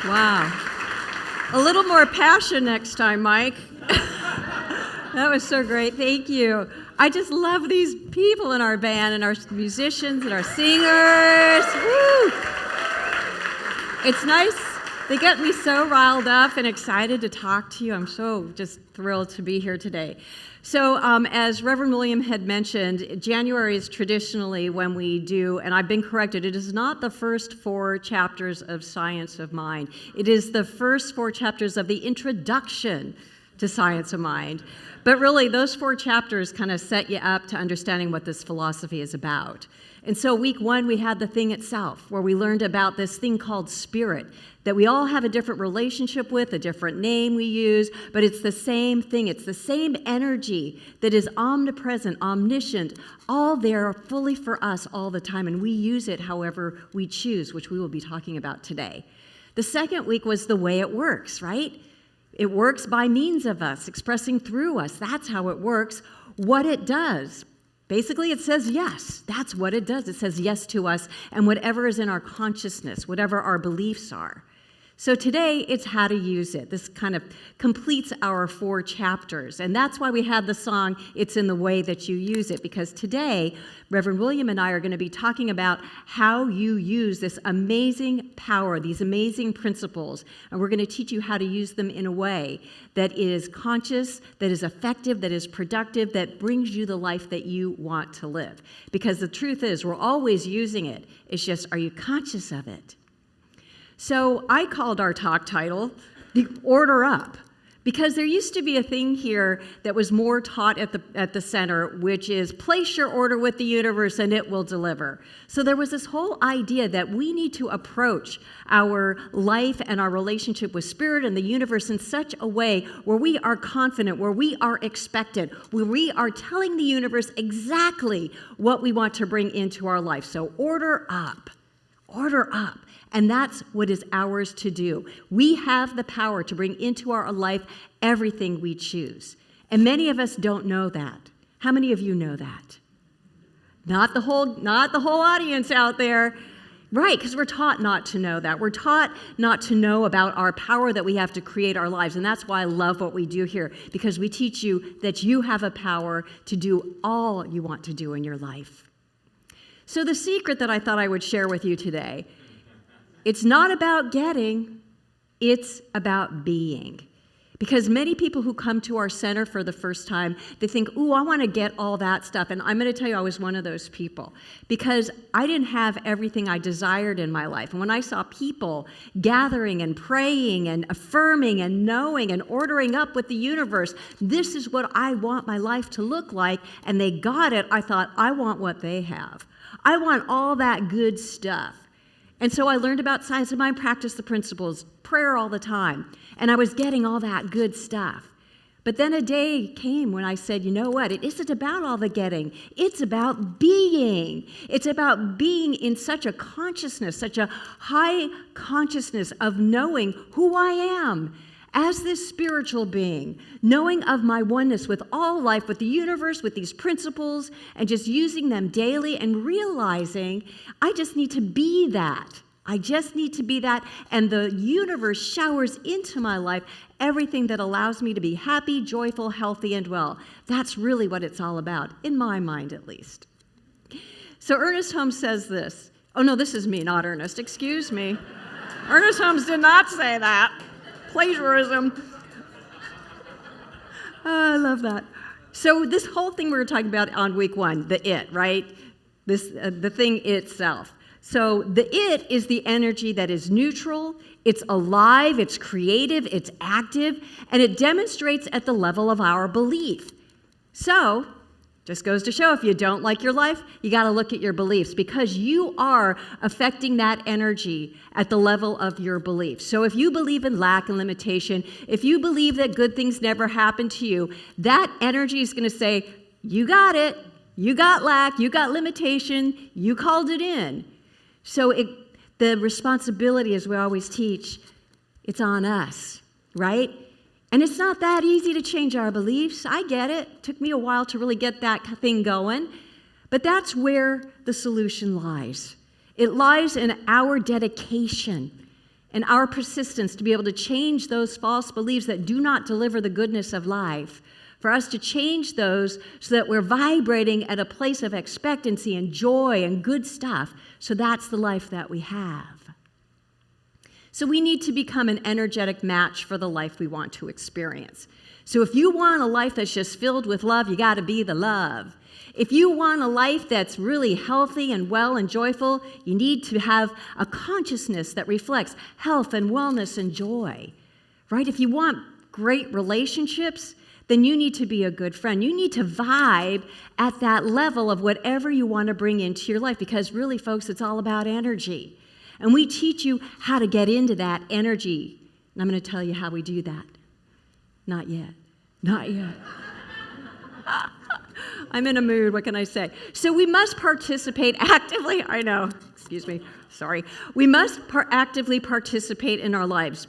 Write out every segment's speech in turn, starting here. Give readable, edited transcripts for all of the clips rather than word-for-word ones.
Wow. A little more passion next time, Mike. That was so great. Thank you. I just love these people in our band and our musicians and our singers. Woo! It's nice. They get me so riled up and excited to talk to you. I'm so just thrilled to be here today. So as Reverend William had mentioned, January is traditionally when we do, and I've been corrected, it is not the first 4 chapters of Science of Mind. It is the first 4 chapters of the introduction to Science of Mind. But really, those 4 chapters kind of set you up to understanding what this philosophy is about. And so week 1, we had the thing itself, where we learned about this thing called spirit, that we all have a different relationship with, a different name we use, but it's the same thing. It's the same energy that is omnipresent, omniscient, all there fully for us all the time, and we use it however we choose, which we will be talking about today. The second week was the way it works, right? It works by means of us, expressing through us. That's how it works. What it does. Basically, it says yes. That's what it does. It says yes to us and whatever is in our consciousness, whatever our beliefs are. So today, it's how to use it. This kind of completes our 4 chapters. And that's why we had the song, It's in the Way That You Use It, because today, Reverend William and I are going to be talking about how you use this amazing power, these amazing principles. And we're going to teach you how to use them in a way that is conscious, that is effective, that is productive, that brings you the life that you want to live. Because the truth is, we're always using it. It's just, are you conscious of it? So I called our talk title, The Order Up, because there used to be a thing here that was more taught at the center, which is place your order with the universe and it will deliver. So there was this whole idea that we need to approach our life and our relationship with spirit and the universe in such a way where we are confident, where we are expectant, where we are telling the universe exactly what we want to bring into our life. So order up, order up. And that's what is ours to do. We have the power to bring into our life everything we choose. And many of us don't know that. How many of you know that? Not the whole audience out there. Right, because we're taught not to know that. We're taught not to know about our power that we have to create our lives. And that's why I love what we do here, because we teach you that you have a power to do all you want to do in your life. So the secret that I thought I would share with you today, it's not about getting, it's about being. Because many people who come to our center for the first time, they think, ooh, I want to get all that stuff. And I'm going to tell you, I was one of those people. Because I didn't have everything I desired in my life. And when I saw people gathering and praying and affirming and knowing and ordering up with the universe, this is what I want my life to look like, and they got it, I thought, I want what they have. I want all that good stuff. And so I learned about Science of Mind, practiced the principles, prayer all the time, and I was getting all that good stuff. But then a day came when I said, you know what, it isn't about all the getting, it's about being. It's about being in such a consciousness, such a high consciousness of knowing who I am as this spiritual being, knowing of my oneness with all life, with the universe, with these principles, and just using them daily and realizing I just need to be that. I just need to be that, and the universe showers into my life everything that allows me to be happy, joyful, healthy, and well. That's really what it's all about, in my mind at least. So Ernest Holmes says this. Oh no, this is me, not Ernest. Excuse me. Ernest Holmes did not say that. Plagiarism. Oh, I love that. So this whole thing we were talking about on week 1, the it, right? The thing itself. So the it is the energy that is neutral, it's alive, it's creative, it's active, and it demonstrates at the level of our belief. So, just goes to show, if you don't like your life, you got to look at your beliefs, because you are affecting that energy at the level of your beliefs. So if you believe in lack and limitation, if you believe that good things never happen to you, that energy is going to say, you got it, you got lack, you got limitation, you called it in. So the responsibility, as we always teach, it's on us, right? And it's not that easy to change our beliefs. I get it. It took me a while to really get that thing going. But that's where the solution lies. It lies in our dedication and our persistence to be able to change those false beliefs that do not deliver the goodness of life, for us to change those so that we're vibrating at a place of expectancy and joy and good stuff. So that's the life that we have. So we need to become an energetic match for the life we want to experience. So if you want a life that's just filled with love, you got to be the love. If you want a life that's really healthy and well and joyful, you need to have a consciousness that reflects health and wellness and joy, right? If you want great relationships, then you need to be a good friend. You need to vibe at that level of whatever you want to bring into your life, because really, folks, it's all about energy. And we teach you how to get into that energy. And I'm going to tell you how we do that. Not yet. Not yet. I'm in a mood, what can I say? So we must participate actively. I know, excuse me, sorry. We must actively participate in our lives.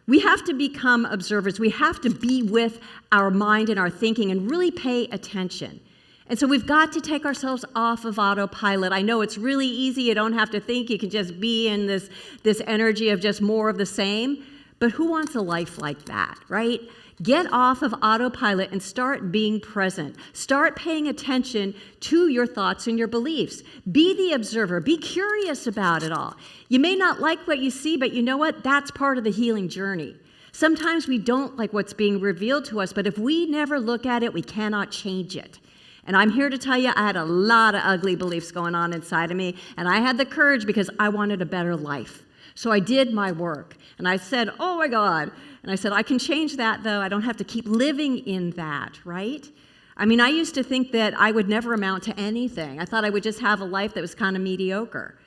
We have to become observers. We have to be with our mind and our thinking and really pay attention. And so we've got to take ourselves off of autopilot. I know it's really easy. You don't have to think. You can just be in this energy of just more of the same. But who wants a life like that, right? Get off of autopilot and start being present. Start paying attention to your thoughts and your beliefs. Be the observer. Be curious about it all. You may not like what you see, but you know what? That's part of the healing journey. Sometimes we don't like what's being revealed to us, but if we never look at it, we cannot change it. And I'm here to tell you, I had a lot of ugly beliefs going on inside of me, and I had the courage because I wanted a better life. So I did my work, and I said, oh my God. And I said, I can change that, though. I don't have to keep living in that, right? I mean, I used to think that I would never amount to anything. I thought I would just have a life that was kind of mediocre.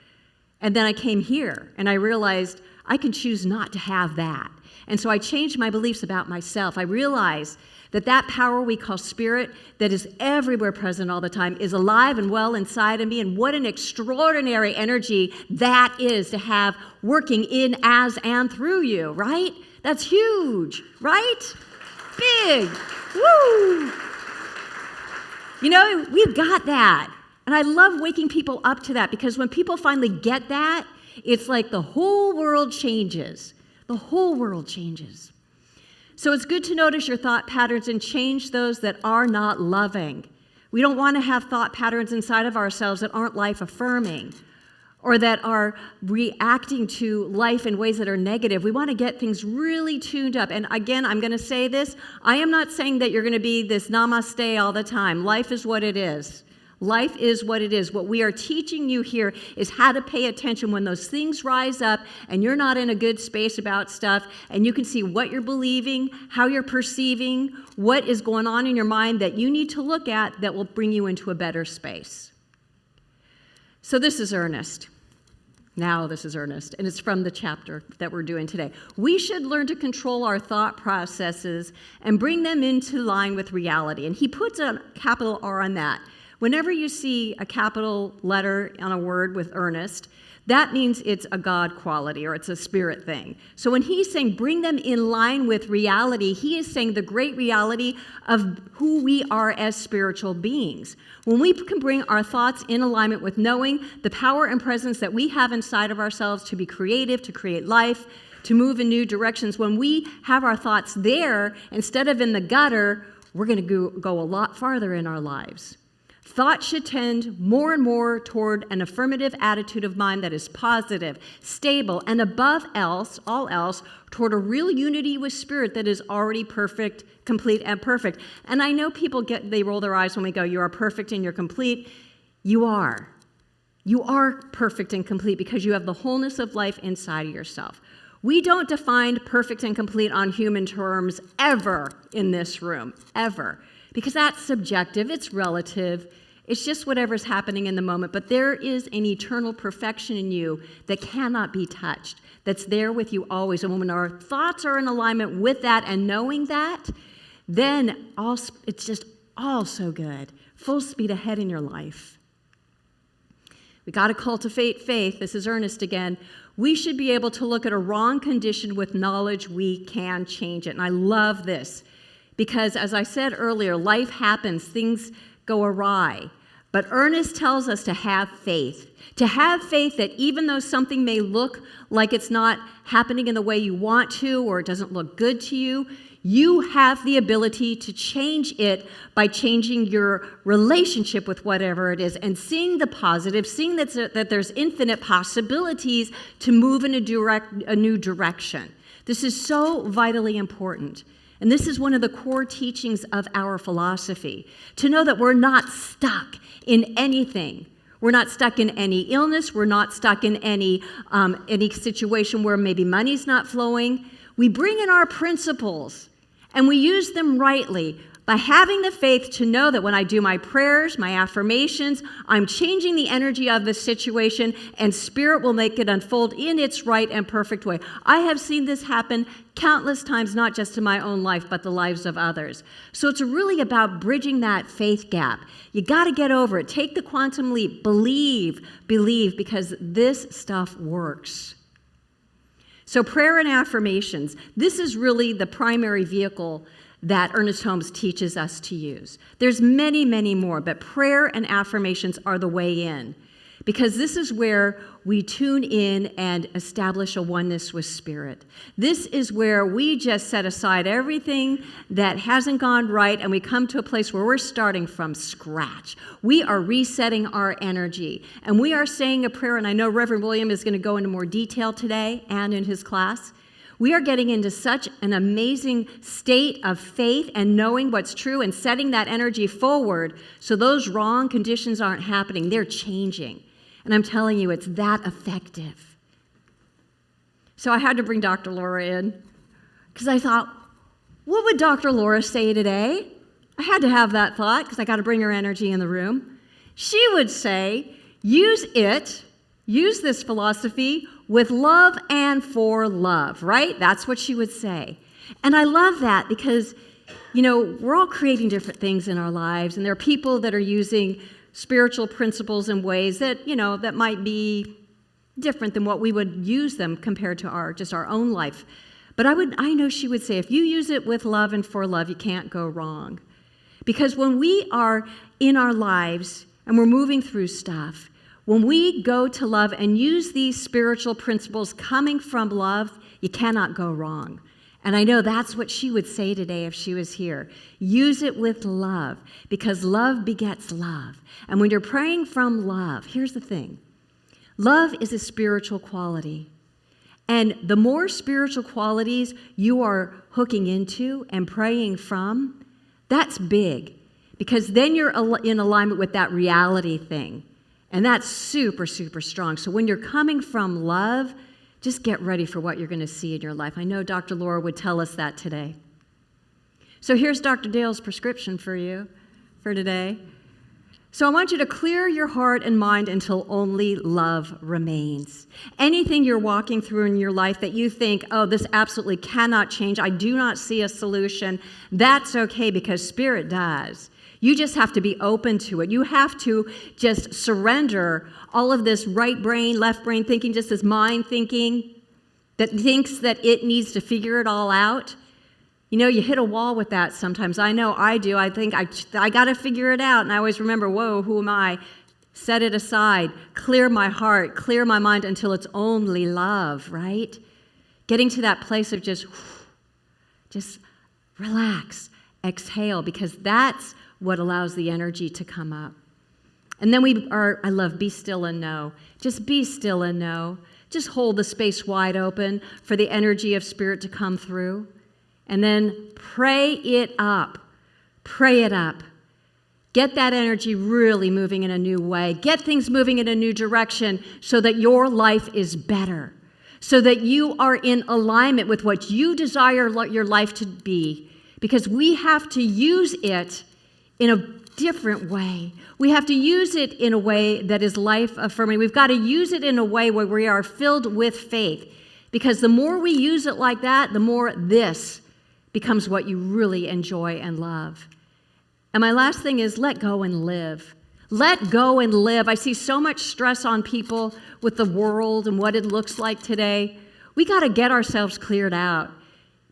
And then I came here, and I realized I can choose not to have that. And so I changed my beliefs about myself. I realized that power we call spirit, that is everywhere present all the time, is alive and well inside of me. And what an extraordinary energy that is to have working in, as, and through you, right? That's huge, right? Big. Woo! You know, we've got that. And I love waking people up to that, because when people finally get that, it's like the whole world changes. The whole world changes. So it's good to notice your thought patterns and change those that are not loving. We don't want to have thought patterns inside of ourselves that aren't life-affirming or that are reacting to life in ways that are negative. We want to get things really tuned up. And again, I'm going to say this. I am not saying that you're going to be this namaste all the time. Life is what it is. Life is what it is. What we are teaching you here is how to pay attention when those things rise up and you're not in a good space about stuff, and you can see what you're believing, how you're perceiving, what is going on in your mind that you need to look at that will bring you into a better space. So this is earnest. Now this is earnest, and it's from the chapter that we're doing today. We should learn to control our thought processes and bring them into line with reality. And he puts a capital R on that. Whenever you see a capital letter on a word with earnest, that means it's a God quality or it's a spirit thing. So when he's saying bring them in line with reality, he is saying the great reality of who we are as spiritual beings. When we can bring our thoughts in alignment with knowing the power and presence that we have inside of ourselves to be creative, to create life, to move in new directions, when we have our thoughts there instead of in the gutter, we're going to go a lot farther in our lives. Thought should tend more and more toward an affirmative attitude of mind that is positive, stable, and above all else, toward a real unity with spirit that is already perfect, complete, and perfect. And I know people they roll their eyes when we go, you are perfect and you're complete. You are. You are perfect and complete because you have the wholeness of life inside of yourself. We don't define perfect and complete on human terms ever in this room, ever. Because that's subjective, it's relative, it's just whatever's happening in the moment. But there is an eternal perfection in you that cannot be touched, that's there with you always. And when our thoughts are in alignment with that and knowing that, then it's just all so good. Full speed ahead in your life. We got to cultivate faith. This is earnest again. We should be able to look at a wrong condition with knowledge we can change it. And I love this. Because as I said earlier, life happens, things go awry. But Ernest tells us to have faith. To have faith that even though something may look like it's not happening in the way you want to, or it doesn't look good to you, you have the ability to change it by changing your relationship with whatever it is and seeing the positive, seeing that there's infinite possibilities to move in a new direction. This is so vitally important. And this is one of the core teachings of our philosophy, to know that we're not stuck in anything. We're not stuck in any illness. We're not stuck in any situation where maybe money's not flowing. We bring in our principles and we use them rightly by having the faith to know that when I do my prayers, my affirmations, I'm changing the energy of the situation and Spirit will make it unfold in its right and perfect way. I have seen this happen countless times, not just in my own life, but the lives of others. So it's really about bridging that faith gap. You got to get over it. Take the quantum leap. Believe, because this stuff works. So prayer and affirmations, this is really the primary vehicle that Ernest Holmes teaches us to use. There's many, many more, but prayer and affirmations are the way in, because this is where we tune in and establish a oneness with Spirit. This is where we just set aside everything that hasn't gone right, and we come to a place where we're starting from scratch. We are resetting our energy, and we are saying a prayer, and I know Reverend William is going to go into more detail today and in his class. We are getting into such an amazing state of faith and knowing what's true and setting that energy forward so those wrong conditions aren't happening. They're changing. And I'm telling you, it's that effective. So I had to bring Dr. Laura in because I thought, what would Dr. Laura say today? I had to have that thought because I got to bring her energy in the room. She would say, use this philosophy with love and for love, right? That's what she would say. And I love that because, we're all creating different things in our lives, and there are people that are using spiritual principles in ways that, that might be different than what we would use them compared to our own life. But I know she would say, if you use it with love and for love, you can't go wrong. Because when we are in our lives and we're moving through stuff, when we go to love and use these spiritual principles coming from love, you cannot go wrong. And I know that's what she would say today if she was here. Use it with love, because love begets love. And when you're praying from love, here's the thing. Love is a spiritual quality. And the more spiritual qualities you are hooking into and praying from, that's big, because then you're in alignment with that reality thing. And that's super, super strong. So when you're coming from love, just get ready for what you're going to see in your life. I know Dr. Laura would tell us that today. So here's Dr. Dale's prescription for you for today. So I want you to clear your heart and mind until only love remains. Anything you're walking through in your life that you think, oh, this absolutely cannot change, I do not see a solution, that's okay, because Spirit does. You just have to be open to it. You have to just surrender all of this right brain, left brain thinking, just this mind thinking that thinks that it needs to figure it all out. You hit a wall with that sometimes. I know I do. I think I got to figure it out. And I always remember, whoa, who am I? Set it aside. Clear my heart. Clear my mind until it's only love, right? Getting to that place of just relax, exhale, because that's what allows the energy to come up. And then I love be still and know. Just be still and know. Just hold the space wide open for the energy of Spirit to come through. And then pray it up. Pray it up. Get that energy really moving in a new way. Get things moving in a new direction so that your life is better. So that you are in alignment with what you desire your life to be. Because we have to use it in a different way. We have to use it in a way that is life-affirming. We've got to use it in a way where we are filled with faith. Because the more we use it like that, the more this becomes what you really enjoy and love. And my last thing is let go and live. Let go and live. I see so much stress on people with the world and what it looks like today. We got to get ourselves cleared out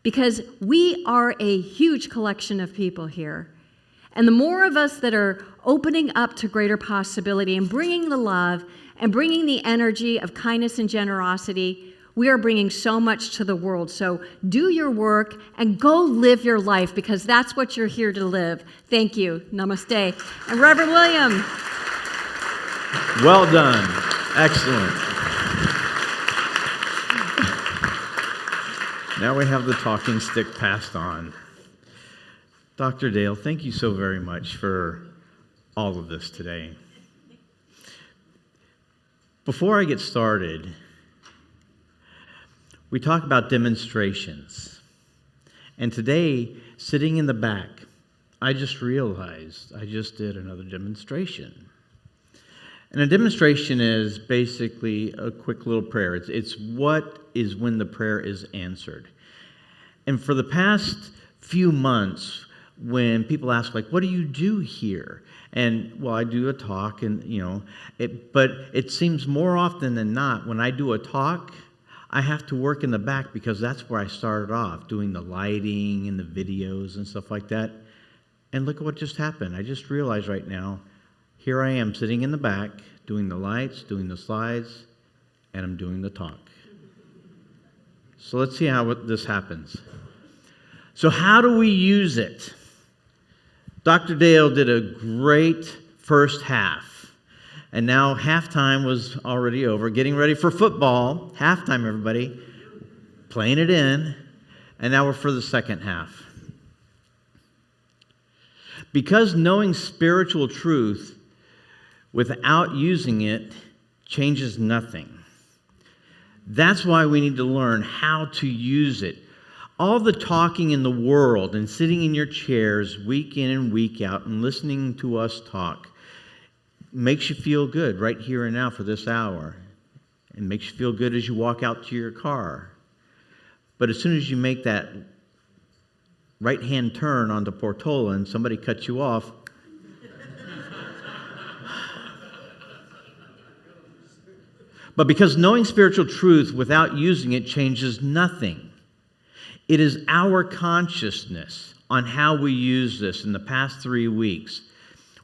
because we are a huge collection of people here. And the more of us that are opening up to greater possibility and bringing the love and bringing the energy of kindness and generosity, we are bringing so much to the world. So do your work and go live your life, because that's what you're here to live. Thank you. Namaste. And Reverend William. Well done. Excellent. Now we have the talking stick passed on. Dr. Dale, thank you so very much for all of this today. Before I get started, we talk about demonstrations. And today, sitting in the back, I just realized I just did another demonstration. And a demonstration is basically a quick little prayer. It's what is when the prayer is answered. And for the past few months, when people ask, like, what do you do here? And, well, I do a talk, and, but it seems more often than not, when I do a talk, I have to work in the back, because that's where I started off, doing the lighting and the videos and stuff like that. And look at what just happened. I just realized right now, here I am sitting in the back, doing the lights, doing the slides, and I'm doing the talk. So let's see how this happens. So how do we use it? Dr. Dale did a great first half. And now halftime was already over. Getting ready for football. Halftime, everybody. Playing it in. And now we're for the second half. Because knowing spiritual truth without using it changes nothing. That's why we need to learn how to use it. All the talking in the world and sitting in your chairs week in and week out and listening to us talk makes you feel good right here and now for this hour. It makes you feel good as you walk out to your car. But as soon as you make that right-hand turn onto Portola and somebody cuts you off, but because knowing spiritual truth without using it changes nothing. It is our consciousness on how we use this in the past 3 weeks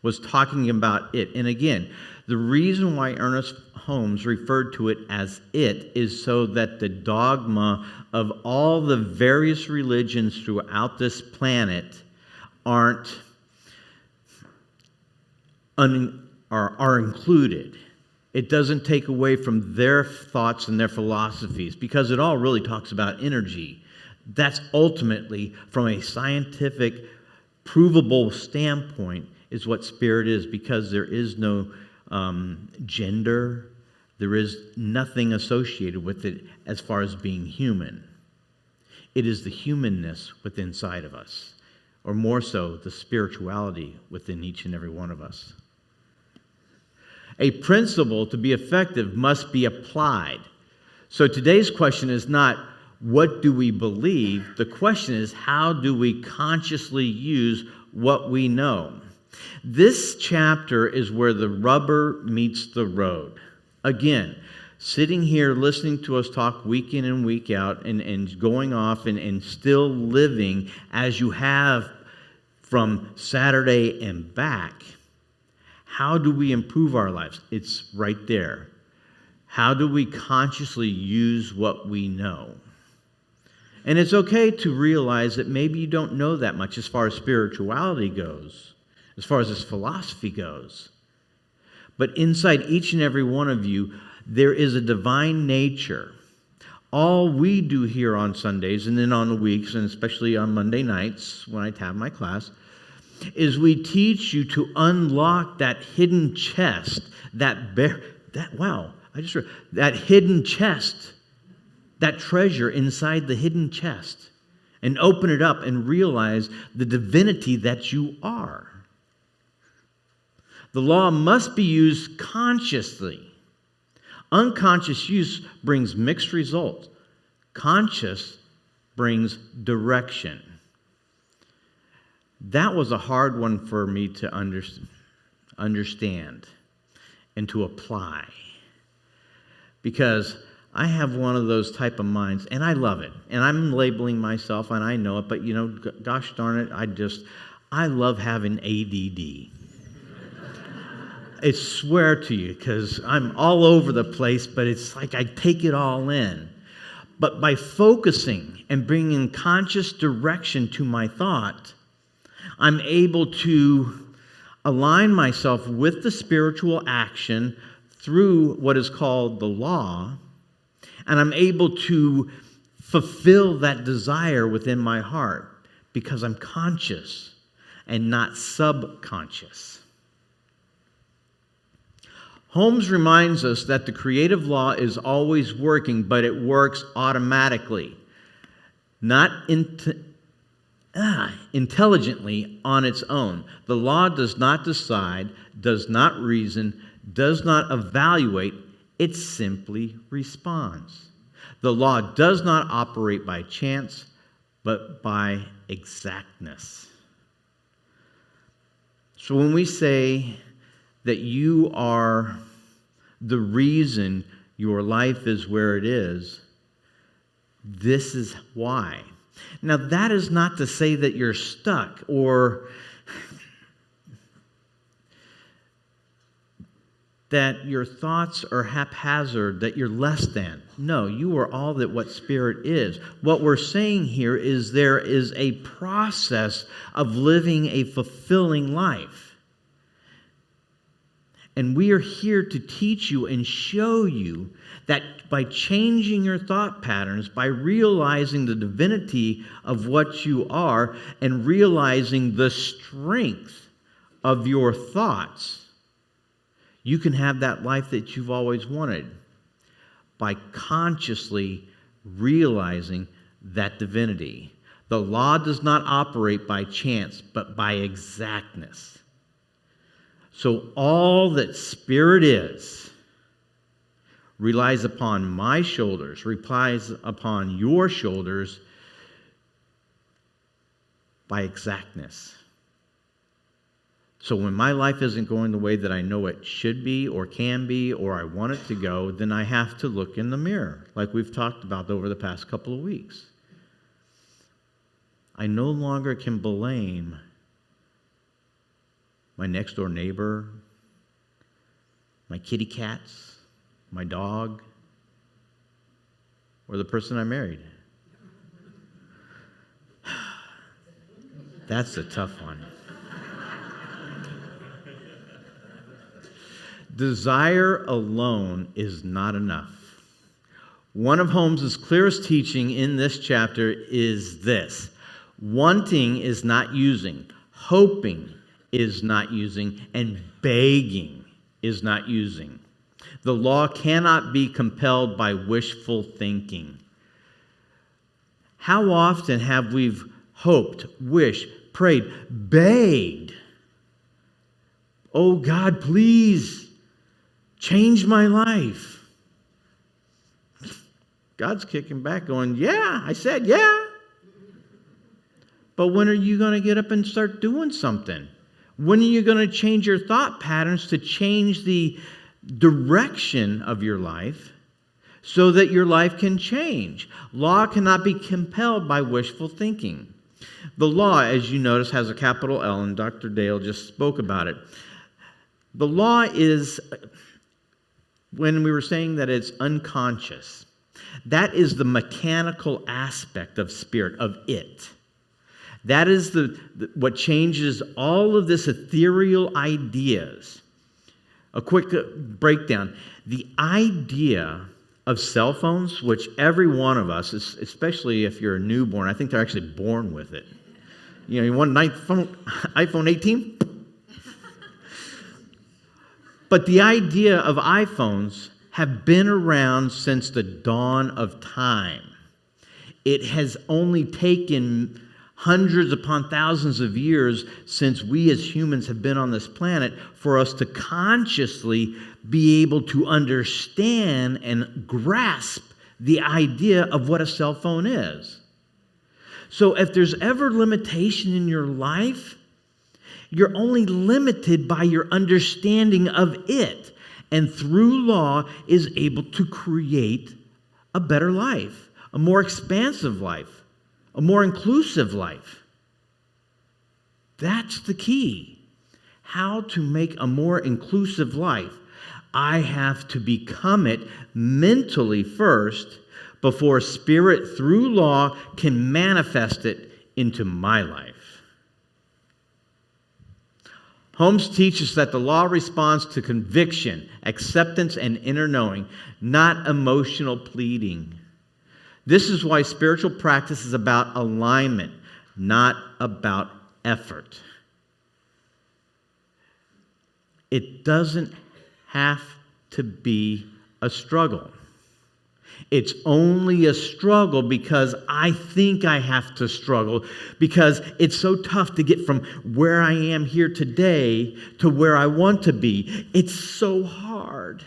was talking about it. And again, the reason why Ernest Holmes referred to it as it is so that the dogma of all the various religions throughout this planet are included. It doesn't take away from their thoughts and their philosophies, because it all really talks about energy. That's ultimately, from a scientific, provable standpoint, is what spirit is, because there is no gender. There is nothing associated with it as far as being human. It is the humanness within inside of us, or more so, the spirituality within each and every one of us. A principle, to be effective, must be applied. So today's question is not, what do we believe? The question is, how do we consciously use what we know? This chapter is where the rubber meets the road. Again, sitting here listening to us talk week in and week out and going off and still living as you have from Saturday and back, how do we improve our lives? It's right there. How do we consciously use what we know? And it's okay to realize that maybe you don't know that much as far as spirituality goes, as far as this philosophy goes. But inside each and every one of you, there is a divine nature. All we do here on Sundays and then on the weeks, and especially on Monday nights when I have my class, is we teach you to unlock that hidden chest, that hidden chest, that treasure inside the hidden chest, and open it up and realize the divinity that you are. The law must be used consciously. Unconscious use brings mixed results. Conscious brings direction. That was a hard one for me to understand and to apply, because I have one of those type of minds, and I love it. And I'm labeling myself, and I know it, but gosh darn it, I love having ADD. I swear to you, because I'm all over the place, but it's like I take it all in. But by focusing and bringing conscious direction to my thought, I'm able to align myself with the spiritual action through what is called the law, and I'm able to fulfill that desire within my heart because I'm conscious and not subconscious. Holmes reminds us that the creative law is always working, but it works automatically, not intelligently on its own. The law does not decide, does not reason, does not evaluate, it simply responds. The law does not operate by chance, but by exactness. So when we say that you are the reason your life is where it is, this is why. Now, that is not to say that you're stuck or that your thoughts are haphazard, that you're less than. No, you are all that what Spirit is. What we're saying here is there is a process of living a fulfilling life. And we are here to teach you and show you that by changing your thought patterns, by realizing the divinity of what you are and realizing the strength of your thoughts, you can have that life that you've always wanted by consciously realizing that divinity. The law does not operate by chance, but by exactness. So all that Spirit is relies upon my shoulders, relies upon your shoulders by exactness. So when my life isn't going the way that I know it should be or can be or I want it to go, then I have to look in the mirror, like we've talked about over the past couple of weeks. I no longer can blame my next door neighbor, my kitty cats, my dog, or the person I married. That's a tough one. Desire alone is not enough. One of Holmes's clearest teaching in this chapter is this: wanting is not using, hoping is not using, and begging is not using. The law cannot be compelled by wishful thinking. How often have we hoped, wished, prayed, begged, oh God, please change my life? God's kicking back going, yeah, I said yeah. But when are you going to get up and start doing something? When are you going to change your thought patterns to change the direction of your life so that your life can change? Law cannot be compelled by wishful thinking. The law, as you notice, has a capital L, and Dr. Dale just spoke about it. The law is, when we were saying that it's unconscious, that is the mechanical aspect of Spirit, of it. That is what changes all of this ethereal ideas. A quick breakdown. The idea of cell phones, which every one of us, especially if you're a newborn, I think they're actually born with it. You know, you want an iPhone 18? But the idea of iPhones have been around since the dawn of time. It has only taken hundreds upon thousands of years since we as humans have been on this planet for us to consciously be able to understand and grasp the idea of what a cell phone is. So if there's ever limitation in your life, you're only limited by your understanding of it, and through law is able to create a better life, a more expansive life, a more inclusive life. That's the key. How to make a more inclusive life. I have to become it mentally first before Spirit, through law, can manifest it into my life. Holmes teaches that the law responds to conviction, acceptance, and inner knowing, not emotional pleading. This is why spiritual practice is about alignment, not about effort. It doesn't have to be a struggle. It's only a struggle because I think I have to struggle, because it's so tough to get from where I am here today to where I want to be. It's so hard.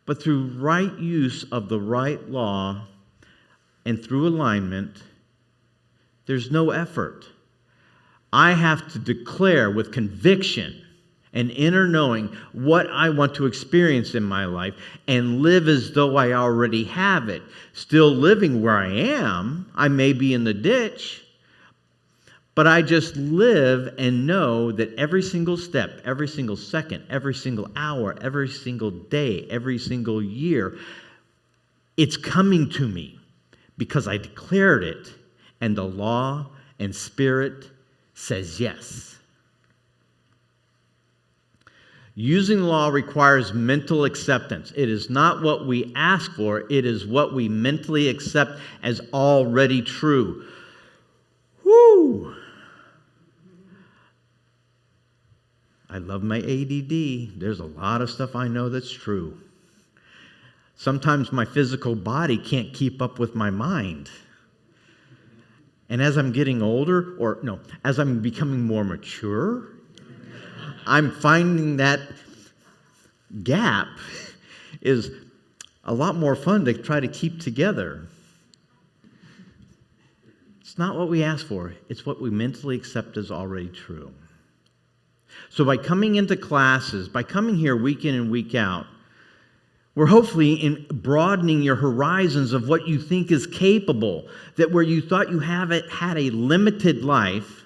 But through right use of the right law and through alignment, there's no effort. I have to declare with conviction and inner knowing what I want to experience in my life and live as though I already have it. Still living where I am. I may be in the ditch, but I just live and know that every single step, every single second, every single hour, every single day, every single year, it's coming to me because I declared it, and the law and Spirit says yes. Using law requires mental acceptance. It is not what we ask for, it is what we mentally accept as already true. Woo! I love my ADD. There's a lot of stuff I know that's true. Sometimes my physical body can't keep up with my mind. And as I'm getting older, as I'm becoming more mature, I'm finding that gap is a lot more fun to try to keep together. It's not what we ask for. It's what we mentally accept as already true. So by coming into classes, by coming here week in and week out, we're hopefully broadening your horizons of what you think is capable, that where you thought you had a limited life,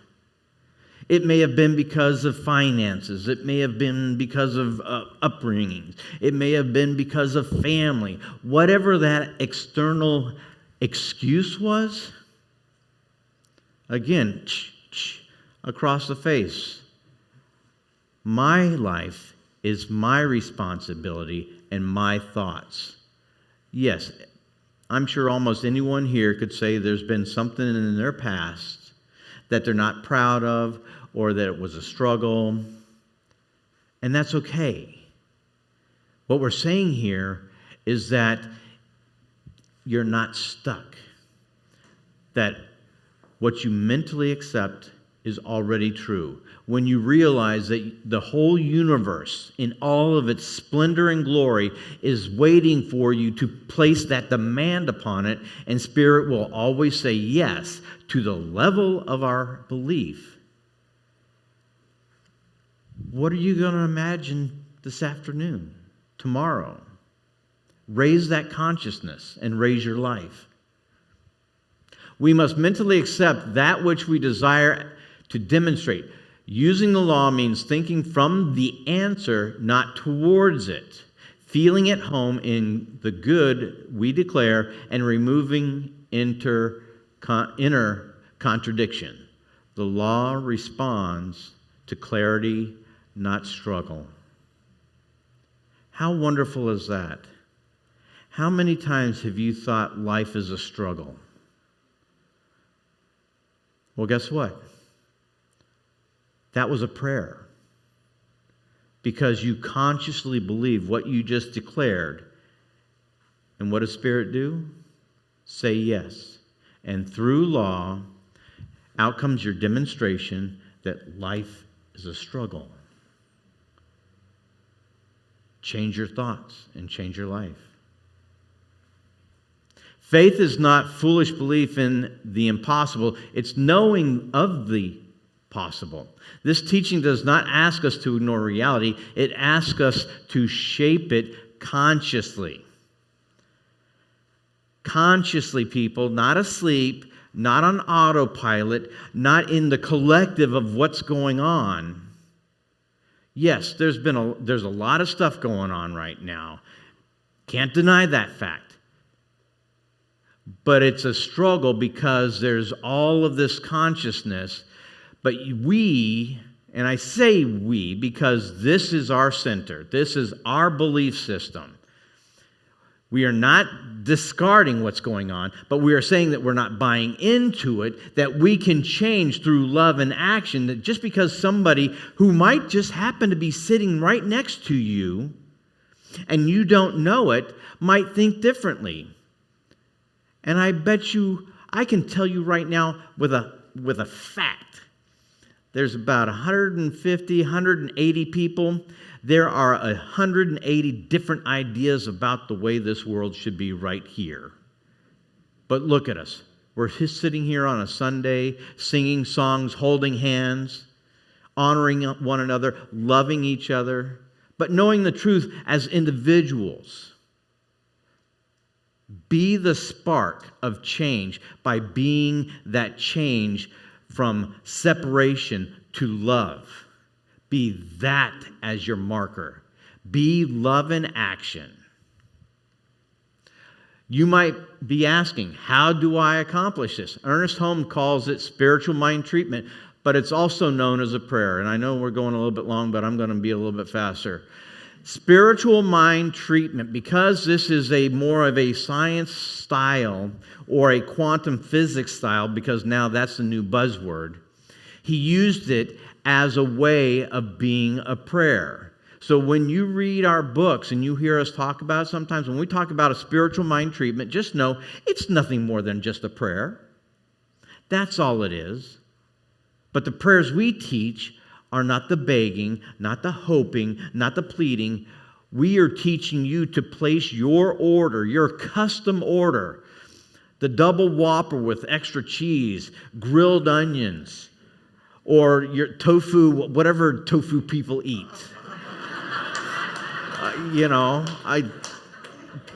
it may have been because of finances. It may have been because of upbringing. It may have been because of family. Whatever that external excuse was, again, across the face. My life is my responsibility and my thoughts. Yes, I'm sure almost anyone here could say there's been something in their past that they're not proud of, or that it was a struggle, and that's okay. What we're saying here is that you're not stuck, that what you mentally accept is already true. When you realize that the whole universe, in all of its splendor and glory, is waiting for you to place that demand upon it, and Spirit will always say yes to the level of our belief. What are you going to imagine this afternoon, tomorrow? Raise that consciousness and raise your life. We must mentally accept that which we desire to demonstrate. Using the law means thinking from the answer, not towards it. Feeling at home in the good we declare and removing inner contradiction. The law responds to clarity, not struggle. How wonderful is that? How many times have you thought life is a struggle? Well, guess what? That was a prayer. Because you consciously believe what you just declared. And what does Spirit do? Say yes. And through law, out comes your demonstration that life is a struggle. Change your thoughts and change your life. Faith is not foolish belief in the impossible. It's knowing of the possible. This teaching does not ask us to ignore reality. It asks us to shape it consciously. Consciously, people, not asleep, not on autopilot, not in the collective of what's going on. Yes, there's a lot of stuff going on right now. Can't deny that fact. But it's a struggle because there's all of this consciousness. But we, and I say we because this is our center, this is our belief system. We are not discarding what's going on, but we are saying that we're not buying into it, that we can change through love and action, that just because somebody who might just happen to be sitting right next to you and you don't know it might think differently. And I bet you, I can tell you right now with a fact, there's about 150, 180 people. There are 180 different ideas about the way this world should be right here. But look at us. We're just sitting here on a Sunday, singing songs, holding hands, honoring one another, loving each other, but knowing the truth as individuals. Be the spark of change by being that change from separation to love. Be that as your marker. Be love in action. You might be asking, how do I accomplish this? Ernest Holmes calls it spiritual mind treatment, but it's also known as a prayer. And I know we're going a little bit long, but I'm going to be a little bit faster. Spiritual mind treatment, because this is more of a science style or a quantum physics style, because now that's the new buzzword, he used it as a way of being a prayer. So when you read our books and you hear us talk about it, sometimes when we talk about a spiritual mind treatment, just know it's nothing more than just a prayer. That's all it is. But the prayers we teach are not the begging, not the hoping, not the pleading. We are teaching you to place your order, your custom order, the double Whopper with extra cheese, grilled onions, or your tofu, whatever tofu people eat.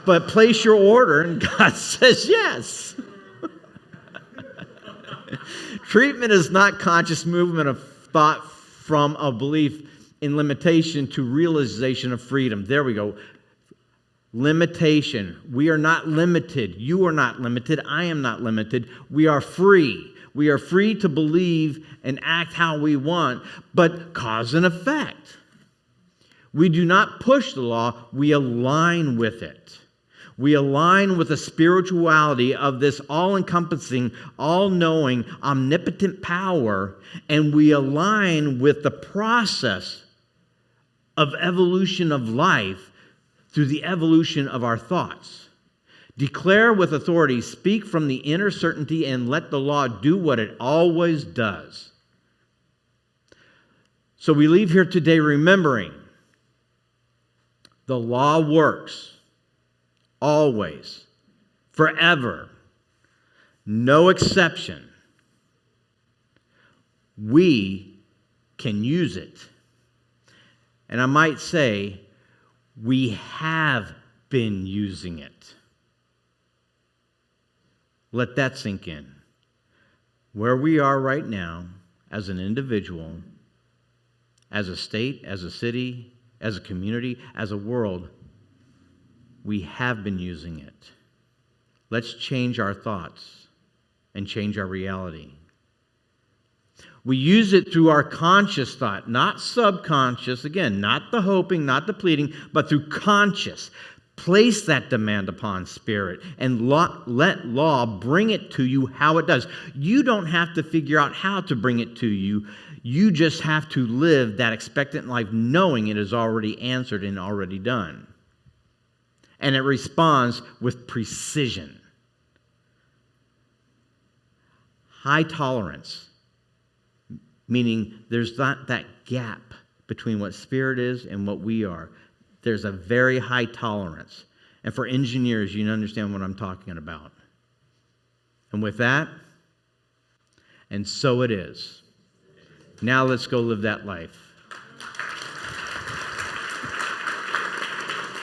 But place your order and God says yes. Treatment is not conscious movement of thought from a belief in limitation to realization of freedom. There we go. Limitation. We are not limited. You are not limited. I am not limited. We are free. We are free to believe and act how we want, but cause and effect. We do not push the law, we align with it. We align with the spirituality of this all-encompassing, all-knowing, omnipotent power, and we align with the process of evolution of life through the evolution of our thoughts. Declare with authority, speak from the inner certainty, and let the law do what it always does. So we leave here today remembering the law works always, forever, no exception. We can use it. And I might say, we have been using it. Let that sink in. Where we are right now, as an individual, as a state, as a city, as a community, as a world, we have been using it. Let's change our thoughts and change our reality. We use it through our conscious thought, not subconscious, again, not the hoping, not the pleading, but through conscious. Place that demand upon spirit and let law bring it to you how it does. You don't have to figure out how to bring it to you. You just have to live that expectant life knowing it is already answered and already done. And it responds with precision. High tolerance, meaning there's not that gap between what spirit is and what we are. There's a very high tolerance. And for engineers, you understand what I'm talking about. And with that, and so it is. Now let's go live that life.